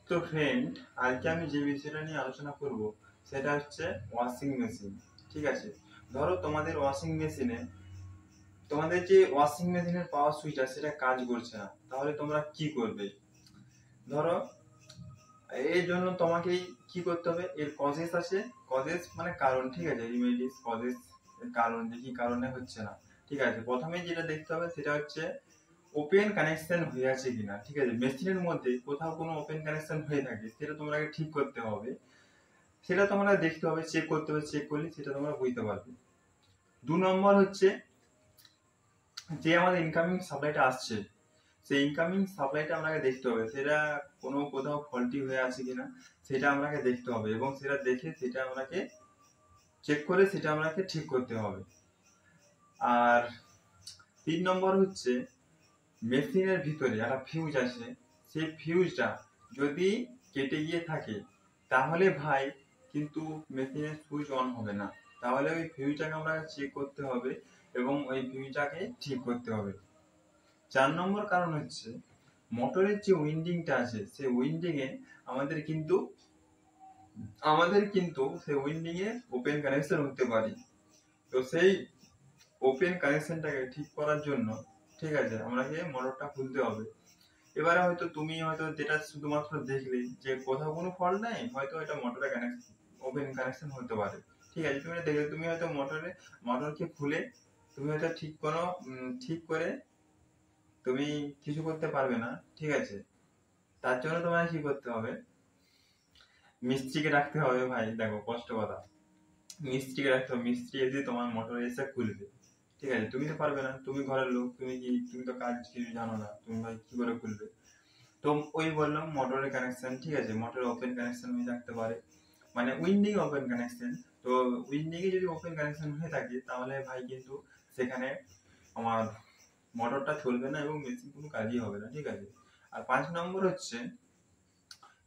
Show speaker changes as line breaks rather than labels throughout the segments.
তো ফ্রেন্ড, আজকে আমি যে বিষয়টা নিয়ে আলোচনা করব সেটা হচ্ছে ওয়াশিং মেশিন। ঠিক আছে, ধরো তোমাদের যে ওয়াশিং মেশিনের পাওয়ার সুইচটা সেটা কাজ করছে না, তাহলে তোমরা কি করবে? ধরো, এই জন্য তোমাকেই কি করতে হবে, এর কজেস আছে। কজেস মানে কারণ, ঠিক আছে, রিমেডিস কজেস কারণ, যে কি কারণে হচ্ছে না। ঠিক আছে, প্রথমে যেটা দেখতে হবে সেটা হচ্ছে ওপেন কানেকশন হয়ে আছে কিনা। ঠিক আছে, মেশিনের মধ্যে কোথাও কোনো ওপেন কানেকশন হয়ে থাকে সেটা তোমাকে ঠিক করতে হবে, সেটা তোমরা দেখতে হবে, চেক করতে হবে। চেক করলে সেটা তোমরা বুঝতে পারবে। 2 নম্বর হচ্ছে যে আমাদের ইনকামিং সাপ্লাইটা আসছে, সেই ইনকামিং সাপ্লাইটা আমাকে দেখতে হবে, সেটা কোথাও ফল্টি হয়ে আছে কিনা সেটা আমাকে দেখতে হবে, এবং সেটা দেখে সেটা আমাকে চেক করে সেটা আমাকে ঠিক করতে হবে। আর 3 নম্বর হচ্ছে মেশিনের ভিতরে একটা ফিউজ আছে, সেই ফিউজটা যদি কেটে গিয়ে থাকে তাহলে ভাই কিন্তু মেশিনের সুইচ অন হবে না। তাহলে ওই ফিউজটাকে আমরা চেক করতে হবে এবং ওই ফিউজটাকে ঠিক করতে হবে। 4 নম্বর কারণ হচ্ছে মোটরের যে উইন্ডিংটা আছে সেই উইন্ডিং এ আমাদের কিন্তু সেই উইন্ডিং এ ওপেন কানেকশন হতে পারে। তো সেই ওপেন কানেকশনটাকে ঠিক করার জন্য, ঠিক আছে, আমাকে মোটরটা খুলতে হবে। এবারে হয়তো তুমি যেটা শুধুমাত্র দেখলে যে কোথাও কোনো ফল্ট নাই, হয়তো এটা মোটরে ওপেন কানেকশন হতে পারে। ঠিক আছে, তুমি দেখলে তুমি হয়তো মোটরকে খুলে তুমি হয়তো ঠিক করে তুমি কিছু করতে পারবে না। ঠিক আছে, তার জন্য তোমার কি করতে হবে, মিস্ত্রিকে রাখতে হবে। ভাই দেখো, কষ্ট কথা, মিস্ত্রিকে রাখতে হবে। মিস্ত্রি এসে তোমার মোটর এসে খুলবে। ঠিক আছে, তুমি তো পারবে না, তুমি ঘরের লোক, তুমি তো কাজ কিছু জানো না, তুমি ভাই কি করে খুলবে? তো ওই বললাম মোটরের কানেকশন। ঠিক আছে, মোটরের ওপেন কানেকশন হয়ে থাকতে পারে, মানে উইন্ডিং ওপেন কানেকশন। তো উইন্ডিং এ যদি ওপেন কানেকশন হয়ে থাকে তাহলে ভাই কিন্তু সেখানে আমার মোটরটা চলবে না এবং মেশিন কোনো কাজই হবে না। ঠিক আছে। আর 5 নম্বর হচ্ছে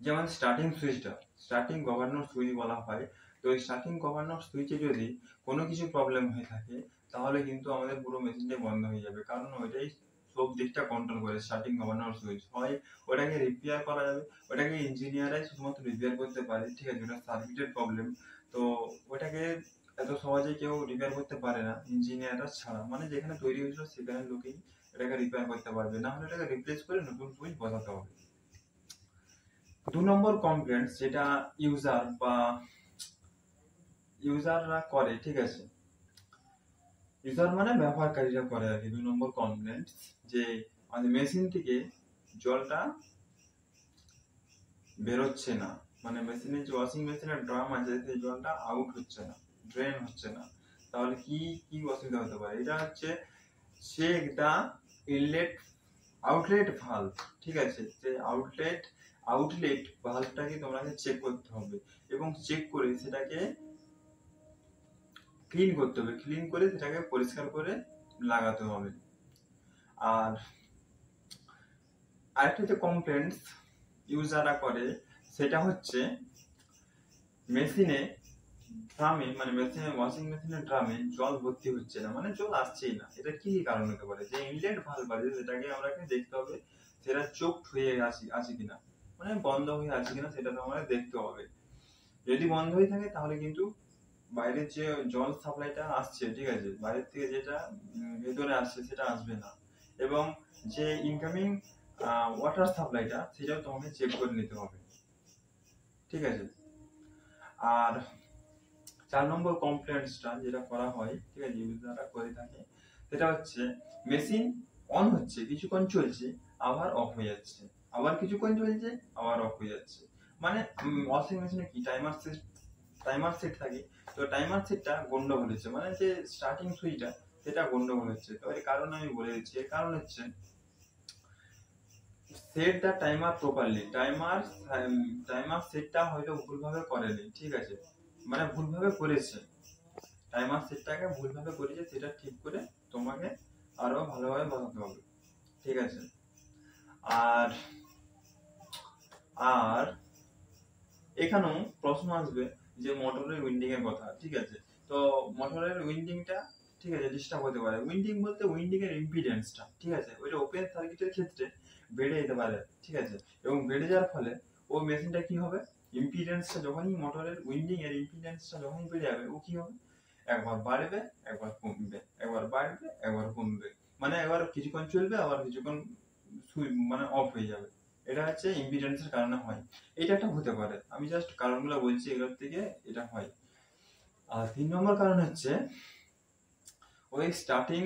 যেমন স্টার্টিং গভর্নর সুইচ বলা হয়। তো এই স্টার্টিং গভর্নর সুইচে যদি কোনো কিছু প্রবলেম হয়ে থাকে তাহলে কিন্তু আমাদের পুরো মেশিনটাই বন্ধ হয়ে যাবে, কারণ ওইটাই সব দিকটা কন্ট্রোল করে। স্টার্টিং গভর্নর সুইচ হয়, ওটাকে রিপেয়ার করা যাবে, ওটাকে ইঞ্জিনিয়াররাই শুধুমাত্র রিপেয়ার করতে পারে। ঠিক আছে, ওটা সার্কিটের প্রবলেম। তো ওটাকে এত সহজে কেউ রিপেয়ার করতে পারে না ইঞ্জিনিয়াররা ছাড়া, মানে যেখানে তৈরি হয়েছিল সেখানে লোকেই এটাকে রিপেয়ার করতে পারবে, না হলে এটাকে রিপ্লেস করে নতুন সুইচ বসাতে হবে। 2 নম্বর কমপ্লেন্ট যেটা ইউজাররা করে, ঠিক আছে, ইউজার মানে ব্যবহারকারীরা করে আর কি। 2 নম্বর কমপ্লেন্ট যে আমাদের মেশিন থেকে জলটা বেরোচ্ছে না, মানে মেশিনের যে ওয়াশিং মেশিনের ড্রাম আছে সেই জলটা আউট হচ্ছে না, ড্রেন হচ্ছে না। তাহলে কি কি অসুবিধা হতে পারে? এটা হচ্ছে চেক দা ইনলেট আউটলেট ভালভ। ঠিক আছে, যে আউটলেট ভালভটাকে তোমাকে চেক করতে হবে এবং চেক করে সেটাকে ক্লিন করতে হবে, ক্লিন করে সেটাকে পরিষ্কার করে লাগাতে হবে। আর আরেকটা যে কমপ্লেন্টস ইউজাররা করে সেটা হচ্ছে মেশিনে ওয়াশিং মেশিনের ড্রামে জল ভর্তি হচ্ছে না, মানে জল আসছেই না। এটা কি কারণ হতে পারে? যে ইনলেট ভালভ আছে সেটাকে আমাকে দেখতে হবে সেটা চোক হয়ে আছে কিনা, মানে বন্ধ হয়ে আছে কিনা সেটা তো আমাদের দেখতে হবে। যদি বন্ধ হয়ে থাকে তাহলে কিন্তু বাইরের যে জল সাপ্লাইটা আসছে, ঠিক আছে, বাইরের থেকে যেটা ভেতরে আসছে সেটা আসবে না, এবং যে ইনকামিং ওয়াটার সাপ্লাইটা সেটাও তোমাকে চেক করে নিতে হবে। ঠিক আছে। আর 4 নম্বর কমপ্লেন্টসটা যেটা করা হয়, ঠিক আছে, ইউজাররা করে থাকে, সেটা হচ্ছে মেশিন অন হচ্ছে, কিছুক্ষণ চলছে, আবার অফ হয়ে যাচ্ছে, আবার কিছুক্ষণ চলছে, আবার অফ হয়ে যাচ্ছে। মানে ওয়াশিং মেশিনে কি টাইমার সেট থাকে, তো টাইমার সেটটা গন্ডগোল হচ্ছে, মানে যে স্টার্টিং সুইচটা সেটা গন্ডগোল হচ্ছে। তো এর কারণ আমি বলে দিচ্ছি। এর কারণ হচ্ছে সেট দা টাইমার প্রপারলি। টাইমার সেটটা হয়তো ভুলভাবে করেনি। ঠিক আছে, মানে ভুলভাবে করেছে, টাইমার সেটটাকে ভুলভাবে করেছে, সেটা ঠিক করে তোমাকে আরো ভালোভাবে বসাতে হবে। ঠিক আছে। আর আর এখানেও প্রশ্ন আসবে যে মোটরের উইন্ডিং এর কথা। ঠিক আছে, তো মোটরের উইন্ডিংটা, ঠিক আছে, ডিস্টার্ব হতে পারে। উইন্ডিং বলতে উইন্ডিং এর ইম্পিডেন্সটা, ঠিক আছে, ওইটা ওপেন সার্কিটের ক্ষেত্রে বেড়ে যেতে পারে। ঠিক আছে, এবং বেড়ে যাওয়ার ফলে ওই মেশিনটা কি হবে, ইম্পিডেন্সটা যখনই মোটরের উইন্ডিং এর ইম্পিডেন্সটা যখনই বেড়ে যাবে ও কি হবে, একবার বাড়বে একবার কমবে, একবার বাড়বে একবার কমবে, মানে একবার কিছুক্ষণ চলবে আবার কিছুক্ষণ মানে অফ হয়ে যাবে। এটা হচ্ছে ইম্পিডেন্সের কারণে হয়। এটা একটা হতে পারে, আমি জাস্ট কারণগুলো বলছি, এগুলোর থেকে এটা হয়। আর 3 নম্বর কারণ হচ্ছে ওই স্টার্টিং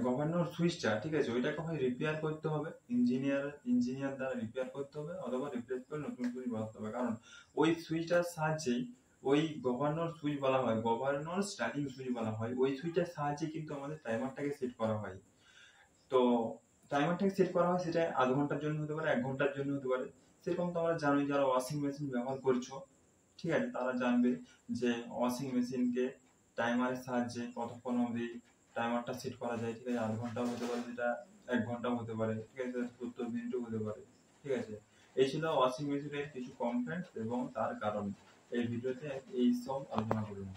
গভর্নর সুইচটা, ঠিক আছে, ওইটাকে হয় রিপেয়ার করতে হবে, ইঞ্জিনিয়ার দ্বারা রিপেয়ার করতে হবে, অথবা রিপ্লেস করে নতুন সুইচ বসাতে হবে। কারণ ওই সুইচটার সাহায্যেই, ওই গভর্নর সুইচ বলা হয়, গভর্নর স্টার্টিং সুইচ বলা হয়, ওই সুইচের সাহায্যে কিন্তু আমাদের টাইমারটাকে সেট করা হয়। তো টাইমারটাকে সেট করা হয়, সেটা আধ ঘন্টার জন্য হতে পারে, 1 ঘন্টার জন্য হতে পারে। সেরকম তোমরা জানোই, যারা ওয়াশিং মেশিন ব্যবহার করছো, ঠিক আছে, তারা জানবে যে ওয়াশিং মেশিনকে টাইমারের সাহায্যে কতক্ষণ অবধি টাইমারটা সেট করা যায়, ঠিক আছে, আধ ঘন্টাও হতে পারে, যেটা 1 ঘন্টাও হতে পারে, ঠিক আছে, 70 মিনিটও হতে পারে, ঠিক আছে। এই ছিল ওয়াশিং মেশিনের কিছু কমপ্লেন্ট এবং তার কারণ। এই ভিডিওতে এই সব আলোচনা করলাম।